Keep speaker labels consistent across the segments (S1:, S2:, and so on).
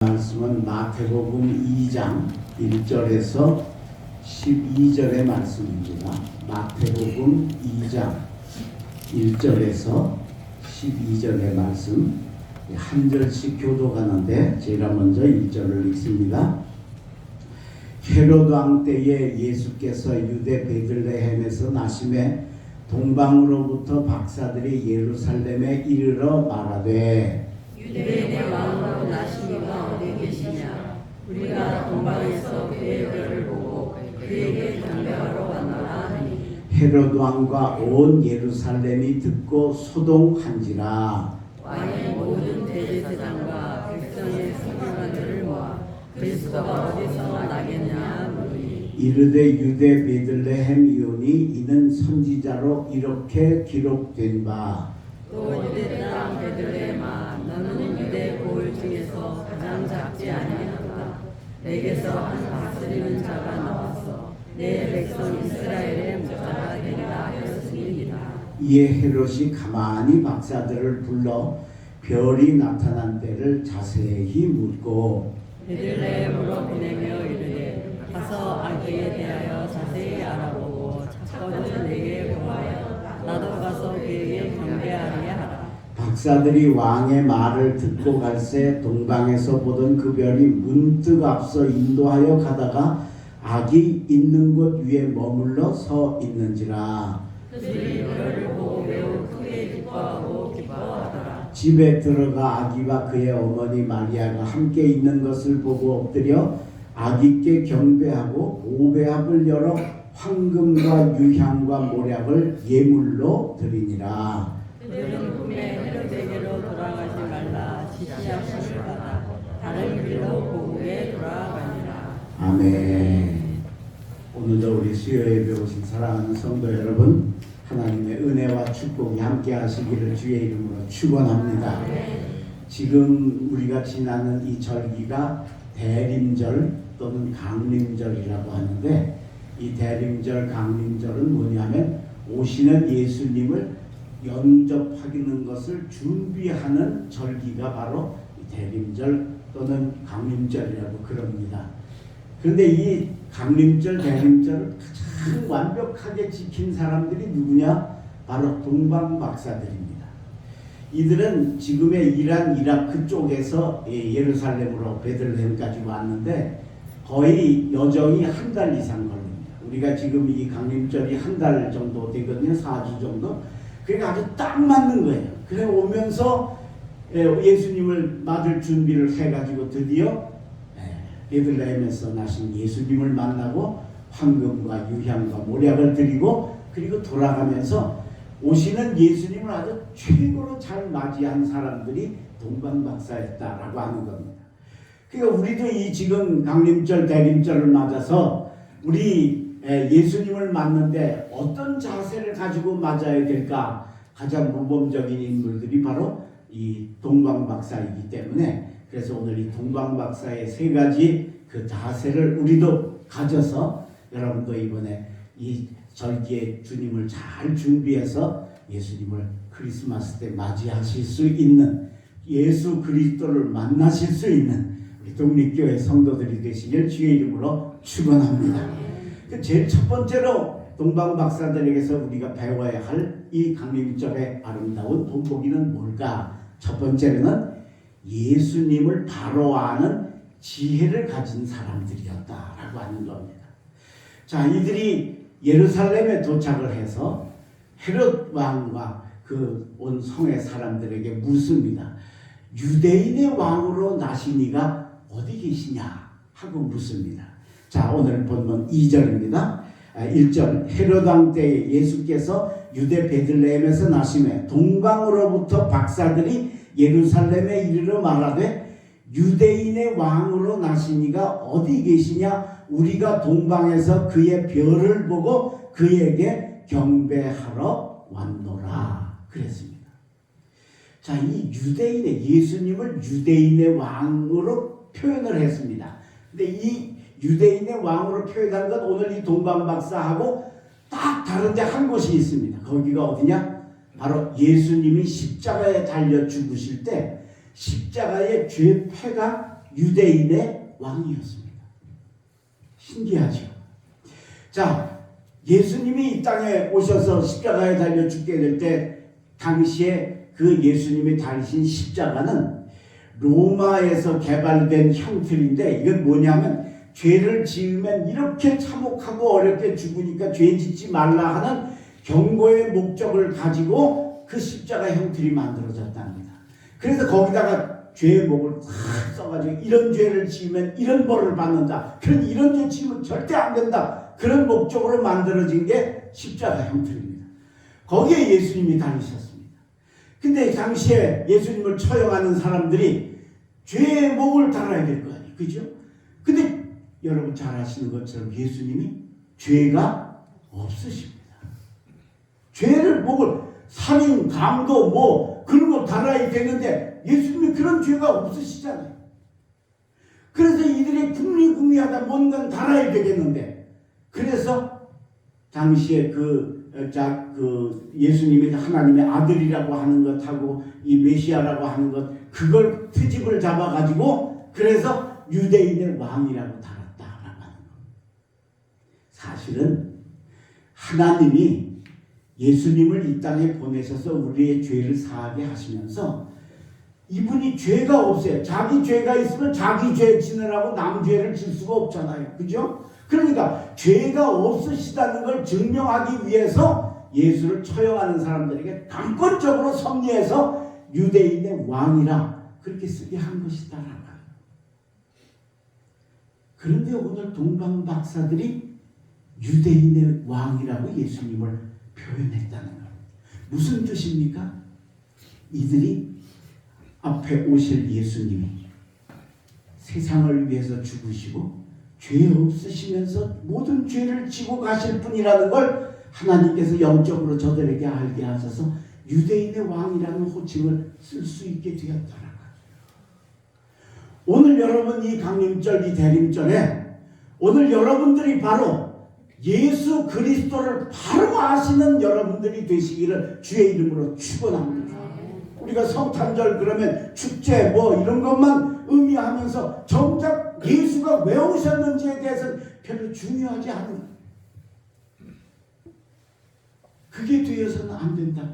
S1: 말씀은 마태복음 2장 1절에서 12절의 말씀입니다. 마태복음 2장 1절에서 12절의 말씀 한 절씩 교도가는데 제가 먼저 1절을 읽습니다. 헤롯 왕 때에 예수께서 유대 베들레헴에서 나심에 동방으로부터 박사들이 예루살렘에 이르러 말하되
S2: 유대인의 왕으로 나시니가 어디 계시냐? 우리가 동방에서 그의 별을 보고 그에게 경배하러 왔노라 하니
S1: 헤롯 왕과 온 예루살렘이 듣고 소동한지라.
S2: 왕의 모든 대제사장과 백성의 서기관들을 모아 그리스도가 어디서 나겠냐 물으니
S1: 이르되 유대 베들레헴이오니 이는 선지자로 이렇게 기록된 바
S2: 또 유대 땅 베들레헴아 너는 유대 고을 중에서 가장 작지 아니하도다. 내게서 한 다스리는 자가 나와서 내 백성 이스라엘의 목자가 되리라 하였으니이다.
S1: 이에 헤롯이 가만히 박사들을 불러 별이 나타난 때를 자세히 묻고
S2: 베들레헴으로 보내며 이르되 가서 아기에 대하여 자세히 알아보고 찾거든 내게 보아야 나도 가서 그에게 경배하리 하라.
S1: 박사들이 왕의 말을 듣고 갈새 동방에서 보던 그 별이 문득 앞서 인도하여 가다가 아기 있는 곳 위에 머물러 서 있는지라.
S2: 그들이 별을 보고 매우 크게 기뻐하고 기뻐하더라.
S1: 집에 들어가 아기와 그의 어머니 마리아가 함께 있는 것을 보고 엎드려 아기께 경배하고 오배합을 열어 황금과 유향과 모략을 예물로 드리니라.
S2: 그들은 꿈에 헤롯에게로 돌아가지 말라 지시하심을 받아 다른 길로 고국에 돌아가니라.
S1: 아멘. 오늘도 우리 수요 예배 오신 사랑하는 성도 여러분, 하나님의 은혜와 축복이 함께 하시기를 주의 이름으로 축원합니다. 지금 우리가 지나는 이 절기가 대림절 또는 강림절이라고 하는데, 이 대림절, 강림절은 뭐냐면 오시는 예수님을 영접하는 것을 준비하는 절기가 바로 대림절 또는 강림절이라고 그럽니다. 그런데 이 강림절, 대림절을 가장 완벽하게 지킨 사람들이 누구냐? 바로 동방박사들입니다. 이들은 지금의 이란, 이라크 쪽에서 예루살렘으로 베들레헴까지 왔는데 거의 여정이 한 달 이상 걸립니다. 우리가 지금 이 강림절이 한 달 정도 되거든요. 4주 정도. 그러니까 아주 딱 맞는 거예요. 그래 오면서 예수님을 맞을 준비를 해가지고 드디어 베들레헴에서 나신 예수님을 만나고 황금과 유향과 모략을 드리고 그리고 돌아가면서 오시는 예수님을 아주 최고로 잘 맞이한 사람들이 동방박사였다라고 하는 겁니다. 그러니까 우리도 이 지금 강림절, 대림절을 맞아서 우리 예수님을 맞는데 어떤 자세를 가지고 맞아야 될까? 가장 모범적인 인물들이 바로 이 동방박사이기 때문에 그래서 오늘 이 동방박사의 세 가지 그 자세를 우리도 가져서 여러분도 이번에 이 절기에 주님을 잘 준비해서 예수님을 크리스마스 때 맞이하실 수 있는 예수 그리스도를 만나실 수 있는 우리 독립교회 성도들이 되시길 주의 이름으로 축원합니다. 제일 첫 번째로 동방박사들에게서 우리가 배워야 할 이 강림절의 아름다운 본보기는 뭘까? 첫 번째로는 예수님을 바로 아는 지혜를 가진 사람들이었다라고 하는 겁니다. 자, 이들이 예루살렘에 도착을 해서 헤롯 왕과 그 온 성의 사람들에게 묻습니다. 유대인의 왕으로 나시니가 어디 계시냐 하고 묻습니다. 자, 오늘 본문 2절입니다. 1절 헤롯 왕 때에 예수께서 유대 베들레헴에서 나심에 동방으로부터 박사들이 예루살렘에 이르러 말하되 유대인의 왕으로 나시니가 어디 계시냐? 우리가 동방에서 그의 별을 보고 그에게 경배하러 왔노라 그랬습니다. 자, 이 유대인의 예수님을 유대인의 왕으로 표현을 했습니다. 근데 이 유대인의 왕으로 표현한 건 오늘 이 동방박사하고 딱 다른데 한 곳이 있습니다. 거기가 어디냐? 바로 예수님이 십자가에 달려 죽으실 때 십자가의 죄패가 유대인의 왕이었습니다. 신기하죠. 자, 예수님이 이 땅에 오셔서 십자가에 달려 죽게 될 때 당시에 그 예수님이 달리신 십자가는 로마에서 개발된 형틀인데, 이건 뭐냐면 죄를 지으면 이렇게 참혹하고 어렵게 죽으니까 죄 짓지 말라 하는 경고의 목적을 가지고 그 십자가 형틀이 만들어졌답니다. 그래서 거기다가 죄의 목을 탁 써가지고 이런 죄를 지으면 이런 벌을 받는다, 그런 이런 죄 지으면 절대 안 된다, 그런 목적으로 만들어진 게 십자가 형틀입니다. 거기에 예수님이 달리셨습니다. 근데 당시에 예수님을 처형하는 사람들이 죄의 목을 달아야 될 거 아니에요, 그죠? 근데 여러분 잘 아시는 것처럼 예수님이 죄가 없으십니다. 죄를 목을, 살인, 강도 뭐 그런 거 달아야 되는데 예수님이 그런 죄가 없으시잖아요. 그래서 이들이 궁리궁리하다 뭔가 달아야 되겠는데, 그래서 당시에 그 예수님이 하나님의 아들이라고 하는 것하고 이 메시아라고 하는 것, 그걸 트집을 잡아가지고 그래서 유대인의 왕이라고 달았다라고 하는 것. 사실은 하나님이 예수님을 이 땅에 보내셔서 우리의 죄를 사하게 하시면서 이분이 죄가 없어요. 자기 죄가 있으면 자기 죄 지느라고 남 죄를 질 수가 없잖아요, 그죠? 그러니까 죄가 없으시다는 걸 증명하기 위해서 예수를 처형하는 사람들에게 강권적으로 섭리해서 유대인의 왕이라 그렇게 쓰게 한 것이다라고. 그런데 오늘 동방 박사들이 유대인의 왕이라고 예수님을 표현했다는 것. 무슨 뜻입니까? 이들이 앞에 오실 예수님이 세상을 위해서 죽으시고 죄 없으시면서 모든 죄를 지고 가실 분이라는 걸 하나님께서 영적으로 저들에게 알게 하셔서 유대인의 왕이라는 호칭을 쓸 수 있게 되었다라고. 오늘 여러분 이 강림절, 이 대림절에 오늘 여러분들이 바로 예수 그리스도를 바로 아시는 여러분들이 되시기를 주의 이름으로 축원합니다. 우리가 성탄절 그러면 축제 뭐 이런 것만 의미하면서 정작 예수가 왜 오셨는지에 대해서는 별로 중요하지 않은, 그게 되어서는 안 된다고.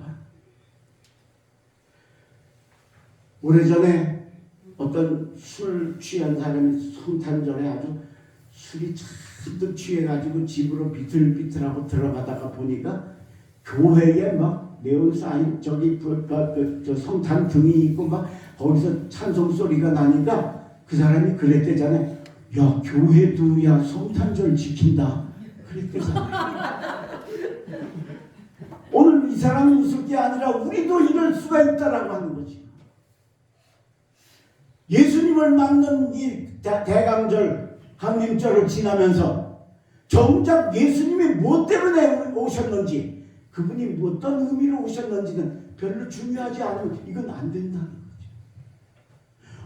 S1: 오래전에 어떤 술 취한 사람이 성탄절에 아주 술이 잔뜩 취해가지고 집으로 비틀비틀하고 들어가다가 보니까 교회에 막 네온사인 저기 저 성탄 등이 있고 막 거기서 찬송 소리가 나니까 그 사람이 그랬대잖아요. 야, 교회도 야 성탄절 지킨다 그랬대잖아요. 오늘 이 사람이 웃을 게 아니라 우리도 이럴 수가 있다라고 하는 거지. 예수님을 맞는 이 대강절, 강림절을 지나면서 정작 예수님이 무엇 때문에 오셨는지, 그분이 어떤 의미로 오셨는지는 별로 중요하지 않으면 이건 안 된다는 거죠.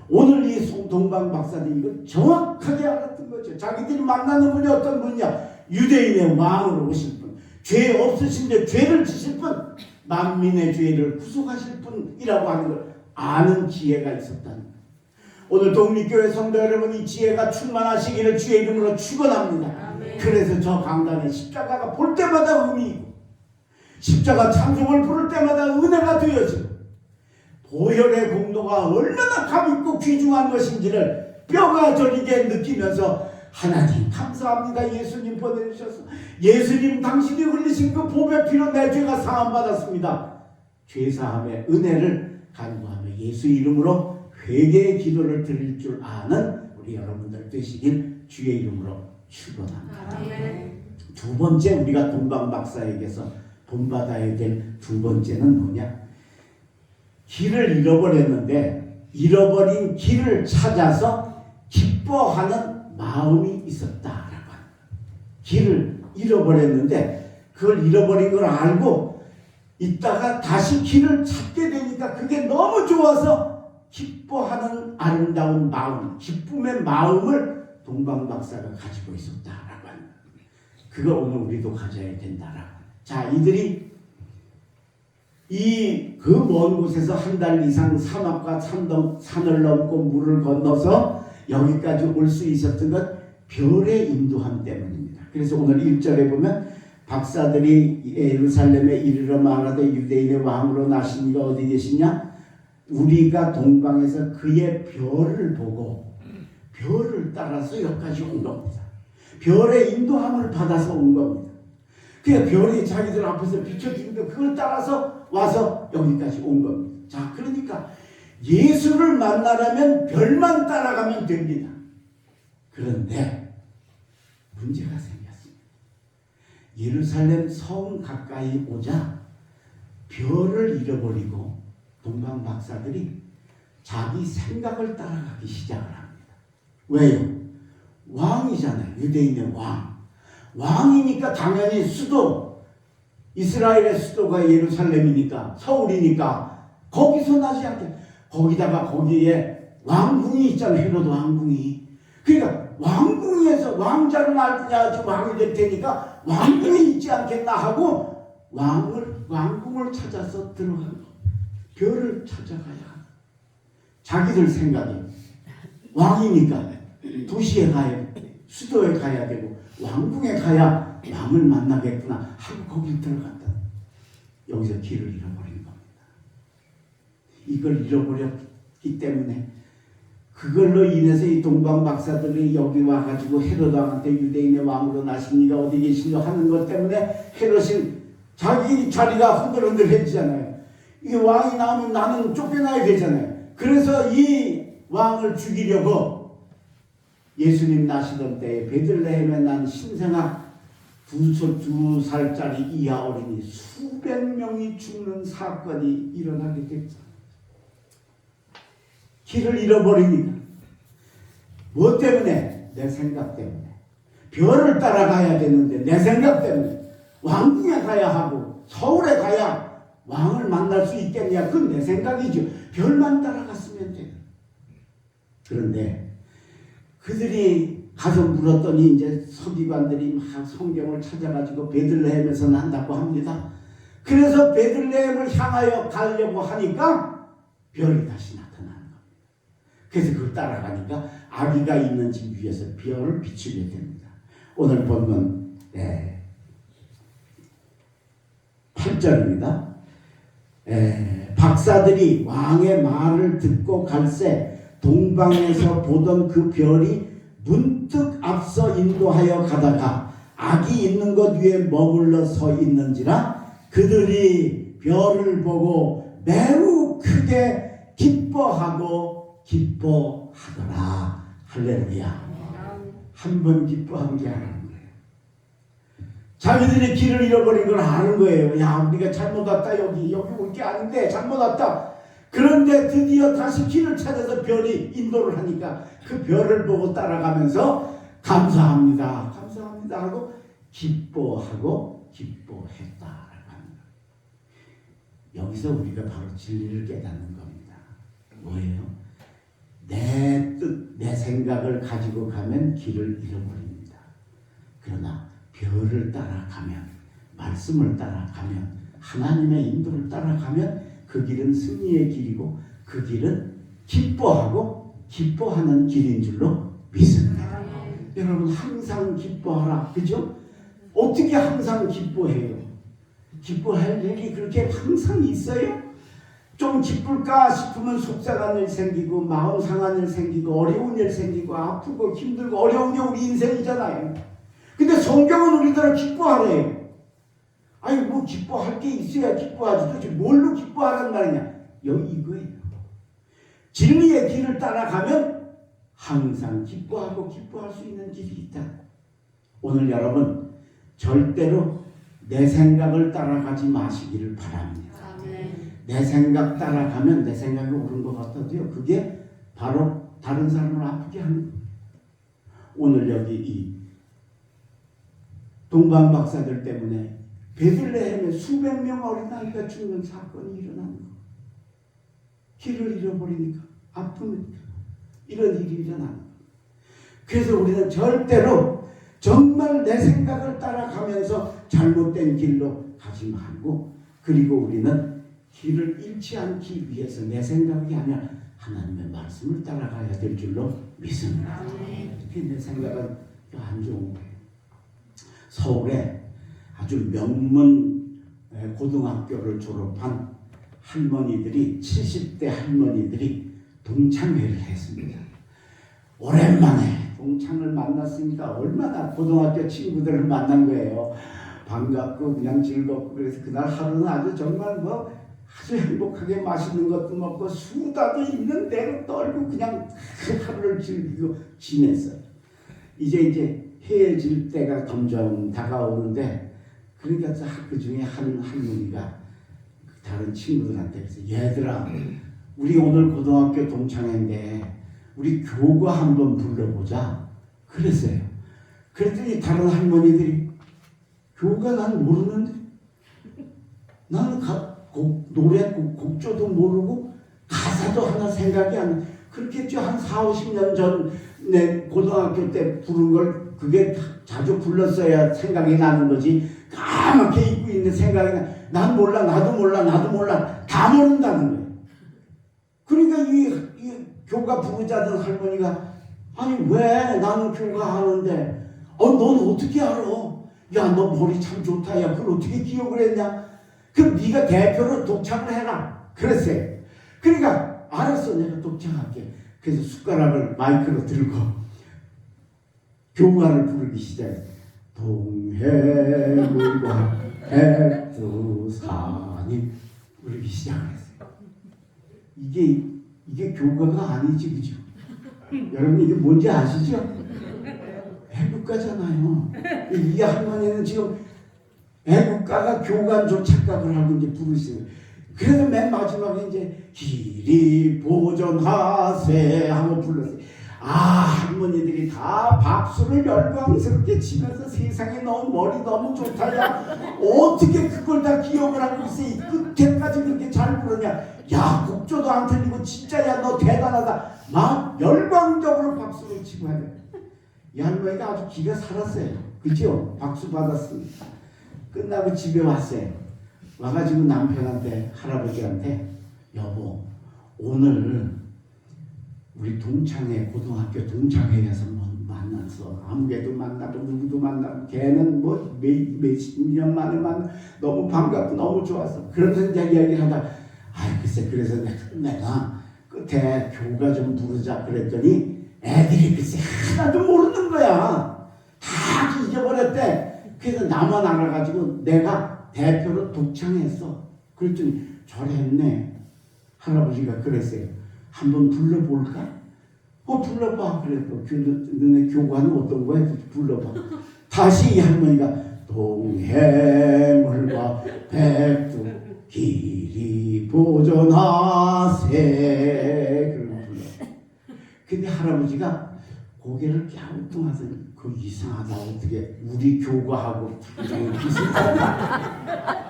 S1: 오늘 이 동방 박사들이 이걸 정확하게 알았던 거죠. 자기들이 만나는 분이 어떤 분이냐? 유대인의 왕으로 오실 분, 죄 없으신데 죄를 지실 분, 만민의 죄를 구속하실 분이라고 하는 걸 아는 지혜가 있었다는 거예요. 오늘 독립교회 성도 여러분, 이 지혜가 충만하시기를 주의 이름으로 축원합니다. 그래서 저 강단에 십자가가 볼 때마다 의미이고 십자가 찬송을 부를 때마다 은혜가 되어지고 보혈의 공로가 얼마나 값있고 귀중한 것인지를 뼈가 저리게 느끼면서 하나님 감사합니다. 예수님 보내주셔서 예수님 당신이 흘리신 그 보배 피로 내 죄가 사함받았습니다. 죄사함의 은혜를 간구하며 예수 이름으로 회개의 기도를 드릴 줄 아는 우리 여러분들 되시길 주의 이름으로 축원합니다. 두 번째, 우리가 동방 박사에게서 본받아야 될 두 번째는 뭐냐? 길을 잃어버렸는데 잃어버린 길을 찾아서 기뻐하는 마음이 있었다라고 합니다. 길을 잃어버렸는데 그걸 잃어버린 걸 알고 있다가 다시 길을 찾게 되니까 그게 너무 좋아서 기뻐하는 아름다운 마음, 기쁨의 마음을 동방 박사가 가지고 있었다라고 합니다. 그거 오늘 우리도 가져야 된다라고. 자, 이들이 그 먼 곳에서 한 달 이상 사막과 산을 넘고 물을 건너서 여기까지 올 수 있었던 것 별의 인도함 때문입니다. 그래서 오늘 1절에 보면 박사들이 예루살렘에 이르러 말하되 유대인의 왕으로 나신 이가 어디 계시냐? 우리가 동방에서 그의 별을 보고 별을 따라서 여기까지 온 겁니다. 별의 인도함을 받아서 온 겁니다. 그냥 별이 자기들 앞에서 비춰지는데 그걸 따라서 와서 여기까지 온 겁니다. 자, 그러니까 예수를 만나려면 별만 따라가면 됩니다. 그런데 문제가 생겼습니다. 예루살렘 성 가까이 오자 별을 잃어버리고 동방 박사들이 자기 생각을 따라가기 시작을 합니다. 왜요? 왕이잖아요. 유대인의 왕. 왕이니까 당연히 수도, 이스라엘의 수도가 예루살렘이니까, 서울이니까 거기서 나지 않게, 거기다가 거기에 왕궁이 있잖아요. 헤로드 왕궁이. 그러니까 왕궁에서 왕자를 낳아야지 왕이 될 테니까 왕궁이 있지 않겠나 하고 왕궁을 찾아서 들어간 거. 별을 찾아가야 자기들 생각에 왕이니까 도시에 가야, 수도에 가야 되고 왕궁에 가야 왕을 만나겠구나 하고 거길 들어갔다. 여기서 길을 잃어버린 겁니다. 이걸 잃어버렸기 때문에 그걸로 인해서 이 동방 박사들이 여기 와가지고 헤롯 왕한테 유대인의 왕으로 나신 이가 어디 계시냐 하는 것 때문에 헤롯이 자기 자리가 흔들흔들해지잖아요. 이 왕이 나오면 나는 쫓겨나야 되잖아요. 그래서 이 왕을 죽이려고 예수님 나시던 때에 베들레헴에 난 신생아 2살짜리 이하 어린이 수백 명이 죽는 사건이 일어나게 됐죠. 길을 잃어버리니까. 뭐 때문에? 내 생각 때문에. 별을 따라가야 되는데 내 생각 때문에. 왕궁에 가야 하고 서울에 가야 왕을 만날 수 있겠냐? 그건 내 생각이죠. 별만 따라갔으면 돼요. 그런데 그들이 가서 물었더니 이제 서기관들이 막 성경을 찾아가지고 베들레헴에서 난다고 합니다. 그래서 베들레헴을 향하여 가려고 하니까 별이 다시 나타나는 겁니다. 그래서 그걸 따라가니까 아기가 있는 집 위에서 별을 비추게 됩니다. 오늘 본문 8절입니다. 박사들이 왕의 말을 듣고 갈새 동방에서 보던 그 별이 문득 앞서 인도하여 가다가 아기 있는 곳 위에 머물러 서 있는지라 그들이 별을 보고 매우 크게 기뻐하더라. 할렐루야. 한 번 기뻐한 게 아닌 거예요. 자기들이 길을 잃어버린 걸 아는 거예요. 야, 우리가 잘못 왔다. 여기 올 게 아닌데 잘못 왔다. 그런데 드디어 다시 길을 찾아서 별이 인도를 하니까 그 별을 보고 따라가면서 감사합니다 하고 기뻐했다라고 합니다. 여기서 우리가 바로 진리를 깨닫는 겁니다. 뭐예요? 내 뜻, 내 생각을 가지고 가면 길을 잃어버립니다. 그러나 별을 따라가면, 말씀을 따라가면, 하나님의 인도를 따라가면 그 길은 승리의 길이고 그 길은 기뻐하는 길인 줄로 믿습니다. 여러분 항상 기뻐하라. 그죠? 어떻게 항상 기뻐해요? 기뻐할 일이 그렇게 항상 있어요? 좀 기쁠까 싶으면 속상한 일 생기고 마음 상한 일 생기고 어려운 일 생기고 아프고 힘들고 어려운 게 우리 인생이잖아요. 근데 성경은 우리들을 기뻐하래요. 아니 뭐 기뻐할 게 있어야 기뻐하지. 도대체 뭘로 기뻐하란 말이냐? 여기 이거예요. 진리의 길을 따라가면 항상 기뻐할 수 있는 길이 있다. 오늘 여러분 절대로 내 생각을 따라가지 마시기를 바랍니다. 내 생각 따라가면 내 생각이 옳은 것 같아도요. 그게 바로 다른 사람을 아프게 하는 거예요. 오늘 여기 이 동방 박사들 때문에 베들레헴에 수백 명 어린아이가 죽는 사건이 일어나는 거예요. 길을 잃어버리니까 아프니까 이런 일이 일어나는 거예요. 그래서 우리는 절대로 정말 내 생각을 따라가면서 잘못된 길로 가지 말고 그리고 우리는 길을 잃지 않기 위해서 내 생각이 아니라 하나님의 말씀을 따라가야 될 줄로 믿습니다. 이렇게 내 생각은 안 좋은 거예요. 서울에 아주 명문 고등학교를 졸업한 할머니들이 70대 할머니들이 동창회를 했습니다. 오랜만에 동창을 만났으니까 얼마나 고등학교 친구들을 만난 거예요. 반갑고 그냥 즐겁고 그래서 그날 하루는 아주 정말 아주 행복하게 맛있는 것도 먹고 수다도 있는 대로 떨고 그냥 하루를 즐기고 지냈어요. 이제 헤어질 때가 점점 다가오는데 그러니까 그 중에 한 할머니가 다른 친구들한테 그래서 얘들아 우리 오늘 고등학교 동창회인데 우리 교가 한번 불러보자 그랬어요. 그랬더니 다른 할머니들이 교가 난 모르는데 나는 노래 곡조도 모르고 가사도 하나 생각이 안 나. 그렇겠죠. 한 40-50년 전 내 고등학교 때 부른 걸 그게 자주 불렀어야 생각이 나는 거지. 까맣게 잊고 있는 생각이 나. 난 몰라 나도 몰라 다 모른다는 거예요. 그러니까 이 교가 부르자던 할머니가 아니 왜 나는 교가 하는데 넌 어떻게 알아? 야 너 머리 참 좋다. 야 그걸 어떻게 기억을 했냐? 그럼 네가 대표로 독창을 해라. 그랬어요. 그러니까 알았어 내가 독창할게. 그래서 숟가락을 마이크로 들고 교가를 부르기 시작해. 동해물과 백두산이 부르기 시작했어요. 이게 교가가 아니지 그죠? 여러분 이게 뭔지 아시죠? 애국가잖아요. 이 할머니는 지금 애국가가 교가인 줄 착각을 하고 이제 부르시는. 그래서 맨 마지막에 이제 길이 보존하세 하고 불렀어요. 할머니들이 다 박수를 열광스럽게 치면서 세상에 너무 머리 너무 좋다. 야 어떻게 그걸 다 기억을 하고 있어? 이 끝에까지 그렇게 잘 부르냐? 야 곡조도 안 틀리고 진짜 야 너 대단하다. 막 열광적으로 박수를 치고 하네. 이 할머니가 아주 기가 살았어요. 그죠? 박수 받았습니다. 끝나고 집에 왔어요. 와가지고 남편한테 할아버지한테 여보 오늘 우리 동창회 고등학교 동창회에서 만났어. 아무개도 만나고 누구도 만나고 걔는 몇십 년 만에 만나 너무 반갑고 너무 좋았어. 그러면서 이제 이야기를 하다 글쎄 그래서 내가 끝에 교가 좀 부르자 그랬더니 애들이 글쎄 하나도 모르는 거야. 다 잊어버렸대. 그래서 나만 알아가지고 내가 대표로 독창했어. 그랬더니 잘했네. 할아버지가 그랬어요. 한번 불러볼까? 불러봐. 그래도 너네 교관은 어떤 거야? 불러봐. 다시 이 할머니가 동해물과 백두 길이 보존하세. 그러고 불러. 근데 할아버지가 고개를 갸우뚱하더니 그 이상하다. 어떻게 우리 교과하고 비슷하다.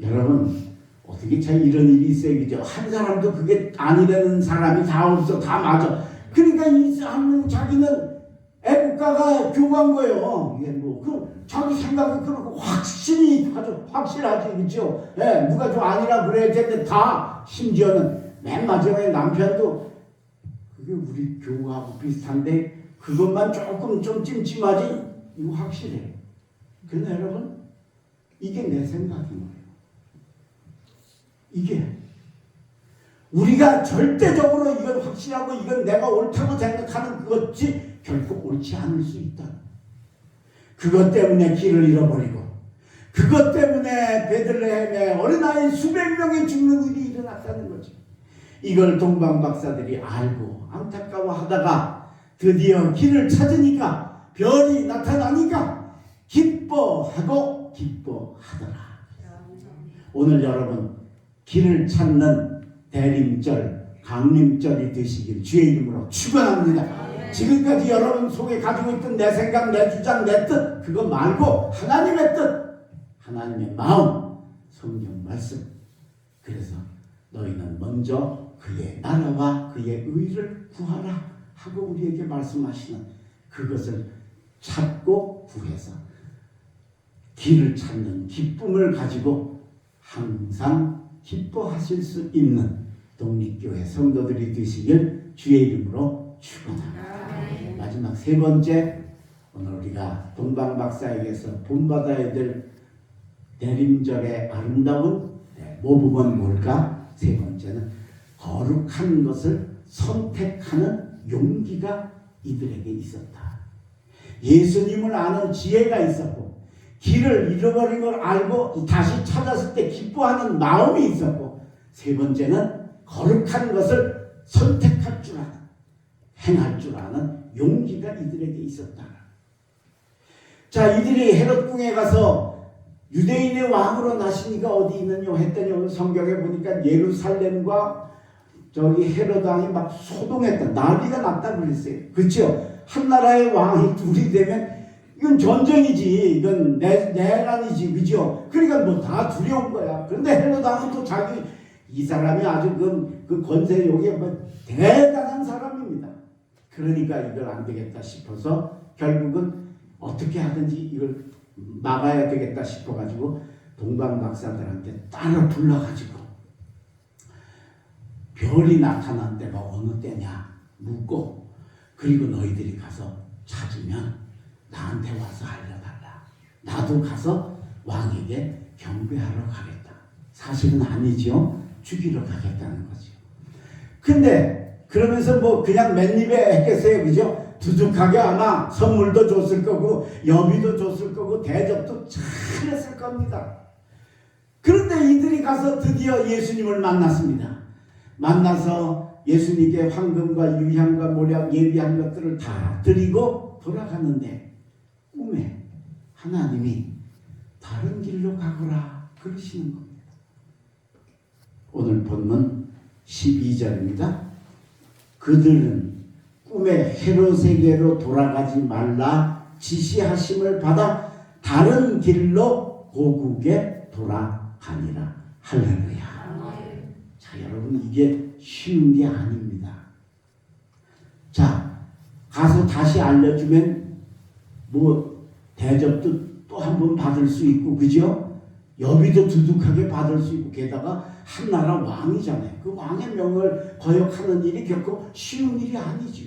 S1: 여러분 어떻게 참 이런 일이 있어요. 그죠? 한 사람도 그게 아니라는 사람이 다 없어. 다 맞아. 그러니까 이 사람은 자기는 애국가가 교과인 거예요. 이게 그 자기 생각이 그렇고 확신이 아주 확실하지. 그죠? 예, 누가 좀 아니라 그래야 되는데 다 심지어는 맨 마지막에 남편도 그게 우리 교과하고 비슷한데 그것만 조금 좀 찜찜하지 이거 확실해. 그런데 여러분 이게 내 생각인 거예요. 이게 우리가 절대적으로 이건 확실하고 이건 내가 옳다고 생각하는 그것이 결코 옳지 않을 수 있다. 그것 때문에 길을 잃어버리고 그것 때문에 베들레헴에 어린아이 수백 명이 죽는 일이 일어났다는 거죠. 이걸 동방박사들이 알고 안타까워하다가 드디어 길을 찾으니까 별이 나타나니까 기뻐하고 기뻐하더라. 오늘 여러분 길을 찾는 대림절, 강림절이 되시길 주의 이름으로 축원합니다. 지금까지 여러분 속에 가지고 있던 내 생각, 내 주장, 내 뜻 그거 말고 하나님의 뜻, 하나님의 마음, 성경 말씀. 그래서 너희는 먼저 그의 나라와 그의 의를 구하라 하고 우리에게 말씀하시는 그것을 찾고 구해서 길을 찾는 기쁨을 가지고 항상 기뻐하실 수 있는 독립교회 성도들이 되시길 주의 이름으로 축원합니다. 마지막 세 번째, 오늘 우리가 동방 박사에게서 본받아야 될 대림절의 아름다운 모범은 뭘까? 세 번째는 거룩한 것을 선택하는 용기가 이들에게 있었다. 예수님을 아는 지혜가 있었고, 길을 잃어버린 걸 알고 다시 찾았을 때 기뻐하는 마음이 있었고, 세 번째는 거룩한 것을 선택할 줄 아는, 행할 줄 아는 용기가 이들에게 있었다. 자, 이들이 헤롯 궁에 가서 유대인의 왕으로 나시니가 어디 있느냐 했더니 오늘 성경에 보니까 예루살렘과 저기 헤롯 왕이 막 소동했다, 난리가 났다 그랬어요. 그렇죠? 한 나라의 왕이 둘이 되면 이건 전쟁이지, 이건 내란이지, 그죠? 그러니까 뭐 다 두려운 거야. 그런데 헤롯 왕은 또 자기 이 사람이 아주 그 권세욕에 뭐 대단한 사람입니다. 그러니까 이걸 안 되겠다 싶어서 결국은 어떻게 하든지 이걸 막아야 되겠다 싶어가지고 동방 박사들한테 따로 불러가지고 별이 나타난 때가 어느 때냐 묻고, 그리고 너희들이 가서 찾으면 나한테 와서 알려달라. 나도 가서 왕에게 경배하러 가겠다. 사실은 아니죠. 죽이러 가겠다는 거죠. 근데 그러면서 뭐 그냥 맨입에 했겠어요, 그죠? 두둑하게 아마 선물도 줬을 거고 여비도 줬을 거고 대접도 잘했을 겁니다. 그런데 이들이 가서 드디어 예수님을 만났습니다. 만나서 예수님께 황금과 유향과 모략 예비한 것들을 다 드리고 돌아가는데 꿈에 하나님이 다른 길로 가거라 그러시는 겁니다. 오늘 본문 12절입니다. 그들은 꿈에 헤롯에게로 돌아가지 말라 지시하심을 받아 다른 길로 고국에 돌아가니라. 할렐루야. 자, 여러분, 이게 쉬운 게 아닙니다. 자, 가서 다시 알려주면 뭐 대접도 또 한 번 받을 수 있고, 그죠? 여비도 두둑하게 받을 수 있고, 게다가 한 나라 왕이잖아요. 그 왕의 명을 거역하는 일이 결코 쉬운 일이 아니죠.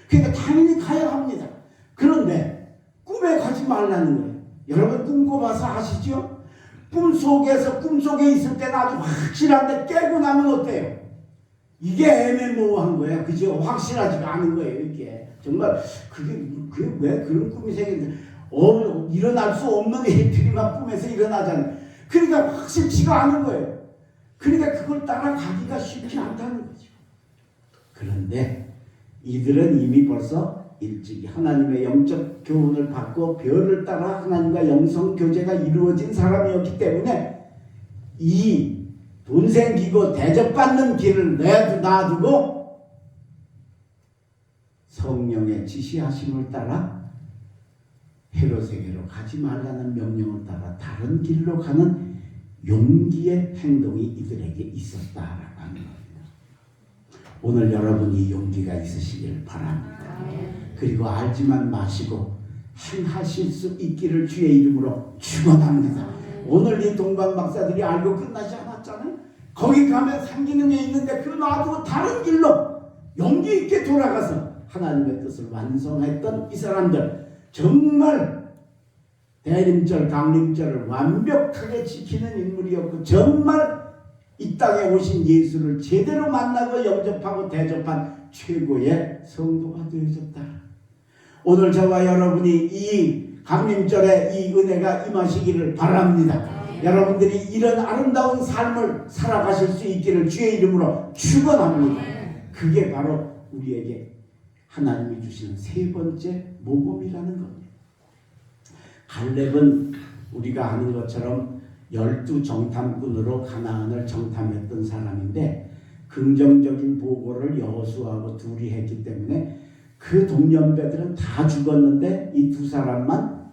S1: 그러니까 당연히 가야 합니다. 그런데 꿈에 가지 말라는 거예요. 여러분 꿈 꿔봐서 아시죠? 꿈속에 있을 때는 아주 확실한데 깨고 나면 어때요? 이게 애매모호한 거야. 그죠? 확실하지가 않은 거예요. 이게 정말 그게 왜 그런 꿈이 생기는지 일어날 수 없는 일들이 막 꿈에서 일어나잖아요. 그러니까 확실치가 않은 거예요. 그러니까 그걸 따라가기가 쉽지 않다는 거죠. 그런데 이들은 이미 벌써 일찍이 하나님의 영적 교훈을 받고 별을 따라 하나님과 영성 교제가 이루어진 사람이었기 때문에 이 돈 생기고 대접받는 길을 놔두고 성령의 지시하심을 따라 헤롯에게로 가지 말라는 명령을 따라 다른 길로 가는 용기의 행동이 이들에게 있었다라고 하는 겁니다. 오늘 여러분이 용기가 있으시길 바랍니다. 그리고 알지만 마시고 행하실 수 있기를 주의 이름으로 축원합니다. 오늘 이 동방 박사들이 알고 끝나지 않았잖아요. 거기 가면 상기능에 있는데 그걸 놔두고 다른 길로 용기 있게 돌아가서 하나님의 뜻을 완성했던 이 사람들, 정말 대림절, 강림절을 완벽하게 지키는 인물이었고 정말 이 땅에 오신 예수를 제대로 만나고 영접하고 대접한 최고의 성도가 되어졌다. 오늘 저와 여러분이 이 강림절에 이 은혜가 임하시기를 바랍니다. 여러분들이 이런 아름다운 삶을 살아가실 수 있기를 주의 이름으로 축원합니다. 그게 바로 우리에게 하나님이 주시는 세 번째 모범이라는 겁니다. 갈렙은 우리가 아는 것처럼 12정탐꾼으로 가나안을 정탐했던 사람인데 긍정적인 보고를 여호수아하고 둘이 했기 때문에 그 동년배들은 다 죽었는데 이 두 사람만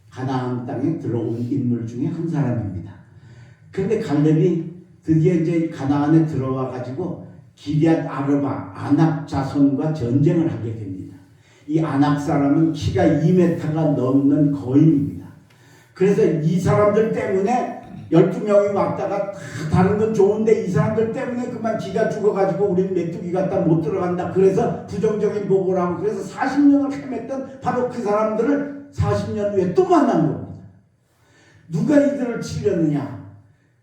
S1: 가나안 땅에 들어온 인물 중에 한 사람입니다. 그런데 갈렙이 드디어 이제 가나안에 들어와 가지고 기럇 아르바 아낙 자손과 전쟁을 하게 됩니다. 이 아낙 사람은 키가 2m가 넘는 거인입니다. 그래서 이 사람들 때문에 12명이 왔다가 다 다른 건 좋은데 이 사람들 때문에 그만 기가 죽어가지고 우리는 메뚜기 갖다 못 들어간다. 그래서 부정적인 보고를 하고 그래서 40년을 헤맸던 바로 그 사람들을 40년 후에 또 만난 겁니다. 누가 이들을 치렸느냐?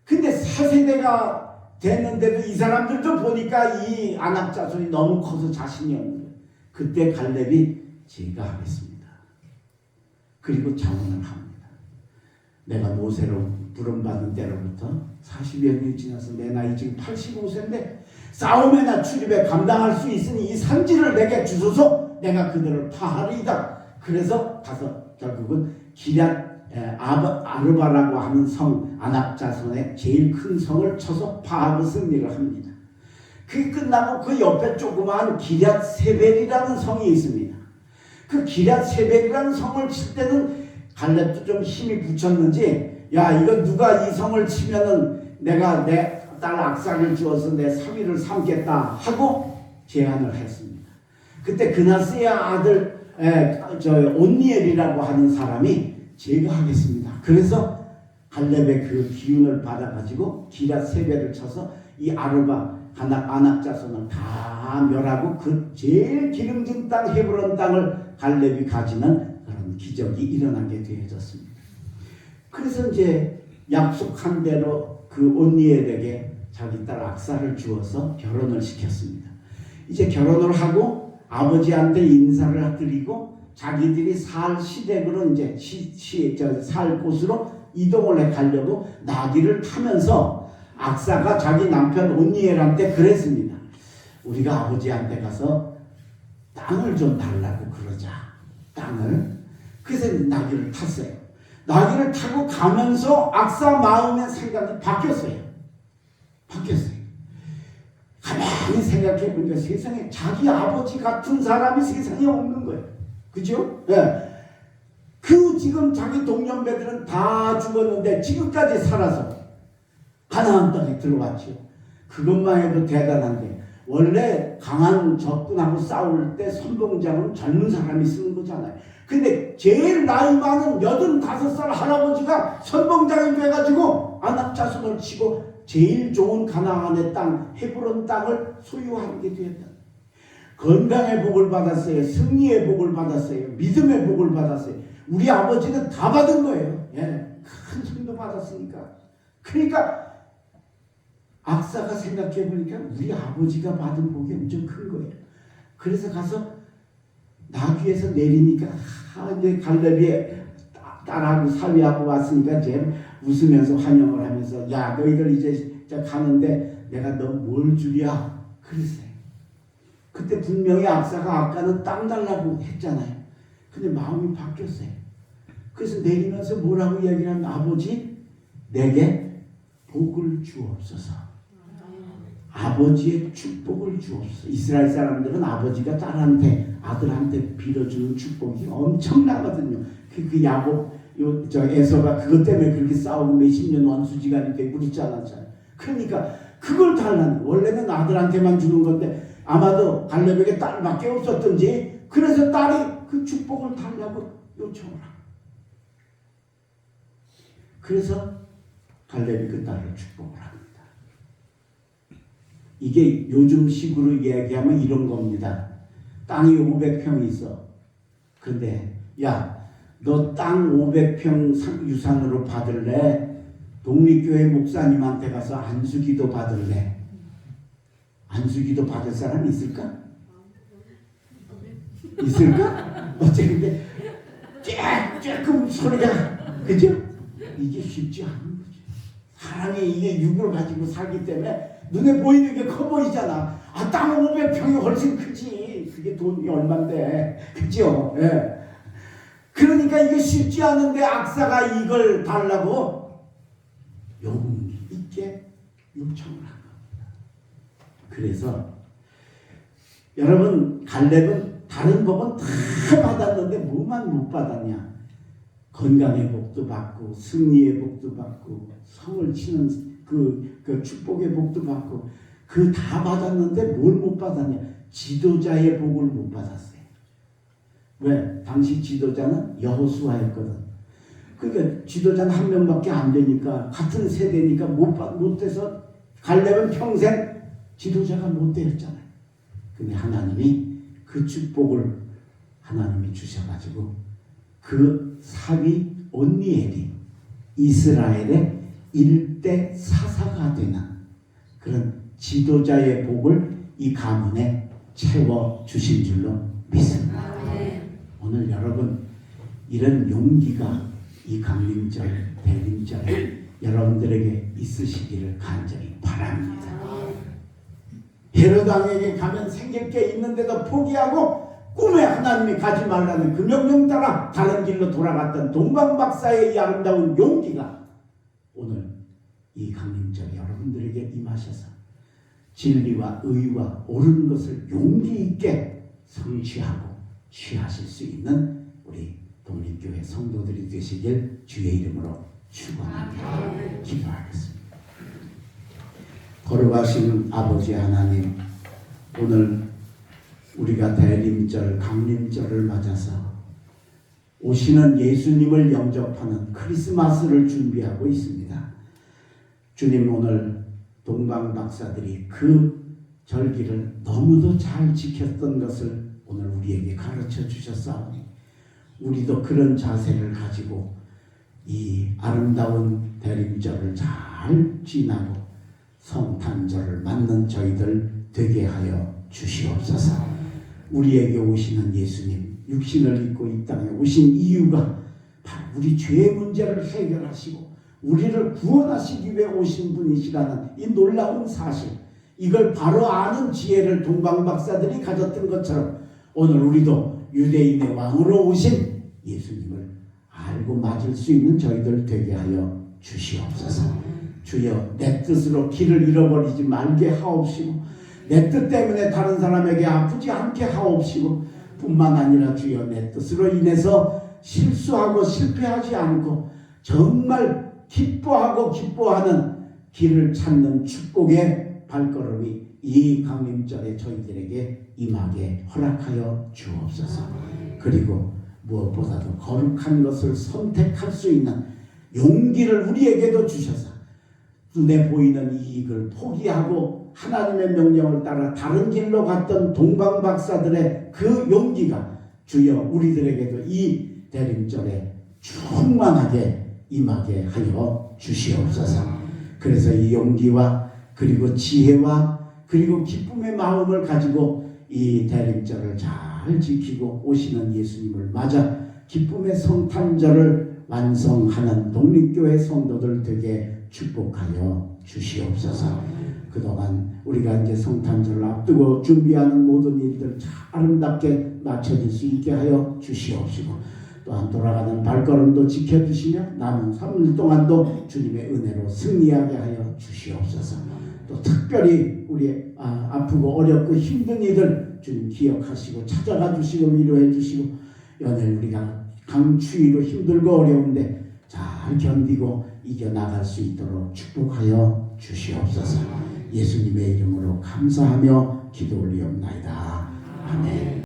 S1: 근데 4세대가 됐는데도 이 사람들도 보니까 이 아낙 자손이 너무 커서 자신이 없는 거예요. 그때 갈렙이 제가 하겠습니다. 그리고 자문을 합니다. 내가 모세로 부름받은 때로부터 40여 년이 지나서 내 나이 지금 85세인데 싸움에나 출입에 감당할 수 있으니 이 산지를 내게 주소서. 내가 그들을 파하리이다. 그래서 가서 결국은 기럇 아르바라고 하는 성 아낙 자손의 제일 큰 성을 쳐서 파하고 승리를 합니다. 그게 끝나고 그 옆에 조그마한 기럇 세벨이라는 성이 있습니다. 그 기럇 세벨이라는 성을 칠 때는 갈렙도 좀 힘이 붙였는지 야 이거 누가 이 성을 치면은 내가 내 딸 악사를 주어서 내 3위를 삼겠다 하고 제안을 했습니다. 그때 그나스의 아들 온니엘이라고 하는 사람이 제가 하겠습니다. 그래서 갈렙의 그 기운을 받아가지고 기럇 세벨을 쳐서 이 아르바 아낙 자손을 다 멸하고 그 제일 기름진 땅 헤브론 땅을 갈렙이 가지는 그런 기적이 일어나게 되어졌습니다. 그래서 이제 약속한 대로 그 온니엘에게 자기 딸 악사를 주어서 결혼을 시켰습니다. 이제 결혼을 하고 아버지한테 인사를 드리고 자기들이 살 시댁으로 이제 살 곳으로 이동을 해 가려고 나귀를 타면서 악사가 자기 남편 온니엘한테 그랬습니다. 우리가 아버지한테 가서 땅을 좀 달라고 그러자. 땅을. 그래서 나귀를 탔어요. 나귀를 타고 가면서 악사 마음의 생각이 바뀌었어요. 가만히 생각해 보니까 세상에 자기 아버지 같은 사람이 세상에 없는 거예요. 그죠? 예. 그 지금 자기 동년배들은 다 죽었는데 지금까지 살아서 가나안 땅에 들어왔죠. 그것만 해도 대단한데 원래 강한 적군하고 싸울 때 선봉장은 젊은 사람이 쓰는 거잖아요. 근데 제일 나이 많은 85살 할아버지가 선봉장이 돼가지고 아낙 자손을 치고 제일 좋은 가나안의 땅 헤브론 땅을 소유하게 되었다. 건강의 복을 받았어요. 승리의 복을 받았어요. 믿음의 복을 받았어요. 우리 아버지는 다 받은 거예요. 예, 큰 손도 받았으니까. 그러니까 악사가 생각해 보니까 우리 아버지가 받은 복이 엄청 큰 거예요. 그래서 가서 나귀에서 내리니까 이제 갈렙이 딸하고 사위하고 왔으니까 이제 웃으면서 환영을 하면서 야 너희들 이제 가는데 내가 너 뭘 주랴 그랬어요. 그때 분명히 악사가 아까는 땅 달라고 했잖아요. 근데 마음이 바뀌었어요. 그래서 내리면서 뭐라고 이야기하면 아버지 내게 복을 주옵소서. 아버지의 축복을 주옵소서. 이스라엘 사람들은 아버지가 딸한테 아들한테 빌어주는 축복이 엄청나거든요. 그 야곱 에서가 그것 때문에 그렇게 싸우고 몇십 년 원수지간이 되고 그러지 않았잖아요. 그러니까 그걸 달라는 원래는 아들한테만 주는 건데 아마도 갈렙에게 딸밖에 없었던지 그래서 딸이 그 축복을 달라고 요청을 하고 그래서 갈렙이 그 딸을 축복을 합니다. 이게 요즘 식으로 이야기하면 이런 겁니다. 땅이 500평 있어. 근데 야 너 땅 500평 유산으로 받을래? 독립교회 목사님한테 가서 안수기도 받을래? 안수기도 받을 사람 있을까? 있을까? 어쨌든 조금 소리가 그죠? 이게 쉽지 않은 거죠. 사람이 이게 육을 가지고 살기 때문에 눈에 보이는 게 커 보이잖아. 아, 땅 500평이 훨씬 크지. 그게 돈이 얼만데. 그죠? 예. 그러니까 이게 쉽지 않은데 악사가 이걸 달라고 용기 있게 요청을 한 겁니다. 그래서 여러분 갈렙은 다른 복은 다 받았는데 뭐만 못 받았냐? 건강의 복도 받고 승리의 복도 받고 성을 치는 그 축복의 복도 받고 그 다 받았는데 뭘 못 받았냐? 지도자의 복을 못 받았어요. 왜? 당시 지도자는 여호수아였거든. 그러니까 지도자는 한 명밖에 안 되니까 같은 세대니까 못 돼서 가려면 평생 지도자가 못 되었잖아요. 근데 하나님이 그 축복을 하나님이 주셔가지고 그 사위 온니엘이 이스라엘의 일대 사사가 되는 그런 지도자의 복을 이 가문에 채워 주신 줄로 믿습니다. 오늘 여러분 이런 용기가 이 강림절, 대림절에 여러분들에게 있으시기를 간절히 바랍니다. 헤롯 왕에게 가면 생길 게 있는데도 포기하고 꿈에 하나님이 가지 말라는 그 명령 따라 다른 길로 돌아갔던 동방박사의 이 아름다운 용기가 오늘 이 강림절 여러분들에게 임하셔서 진리와 의와 옳은 것을 용기 있게 성취하고 취하실 수 있는 우리 독립교회 성도들이 되시길 주의 이름으로 축원합니다. 기도하겠습니다. 거룩하신 아버지 하나님, 오늘 우리가 대림절, 강림절을 맞아서 오시는 예수님을 영접하는 크리스마스를 준비하고 있습니다. 주님, 오늘 동방박사들이 그 절기를 너무도 잘 지켰던 것을 오늘 우리에게 가르쳐 주셨사오니 우리도 그런 자세를 가지고 이 아름다운 대림절을 잘 지나고 성탄절을 맞는 저희들 되게 하여 주시옵소서. 우리에게 오시는 예수님, 육신을 입고 이 땅에 오신 이유가 바로 우리 죄의 문제를 해결하시고 우리를 구원하시기 위해 오신 분이시라는 이 놀라운 사실, 이걸 바로 아는 지혜를 동방박사들이 가졌던 것처럼 오늘 우리도 유대인의 왕으로 오신 예수님을 알고 맞을 수 있는 저희들 되게 하여 주시옵소서. 주여, 내 뜻으로 길을 잃어버리지 말게 하옵시고 내 뜻 때문에 다른 사람에게 아프지 않게 하옵시고 뿐만 아니라 주여, 내 뜻으로 인해서 실수하고 실패하지 않고 정말 기뻐하는 길을 찾는 축복의 발걸음이 이 강림절에 저희들에게 임하게 허락하여 주옵소서. 그리고 무엇보다도 거룩한 것을 선택할 수 있는 용기를 우리에게도 주셔서 눈에 보이는 이익을 포기하고 하나님의 명령을 따라 다른 길로 갔던 동방박사들의 그 용기가 주여 우리들에게도 이 대림절에 충만하게 임하게 하여 주시옵소서. 그래서 이 용기와 그리고 지혜와 그리고 기쁨의 마음을 가지고 이 대림절을 잘 지키고 오시는 예수님을 맞아 기쁨의 성탄절을 완성하는 독립교회 성도들 되게 축복하여 주시옵소서. 그동안 우리가 이제 성탄절을 앞두고 준비하는 모든 일들 잘 아름답게 마쳐질 수 있게 하여 주시옵시고 또한 돌아가는 발걸음도 지켜주시며 남은 3일 동안도 주님의 은혜로 승리하게 하여 주시옵소서. 또 특별히 우리 아프고 어렵고 힘든 이들 주님 기억하시고 찾아가 주시고 위로해 주시고 연일 우리가 강추위로 힘들고 어려운데 잘 견디고 이겨나갈 수 있도록 축복하여 주시옵소서. 예수님의 이름으로 감사하며 기도 올리옵나이다. 아멘.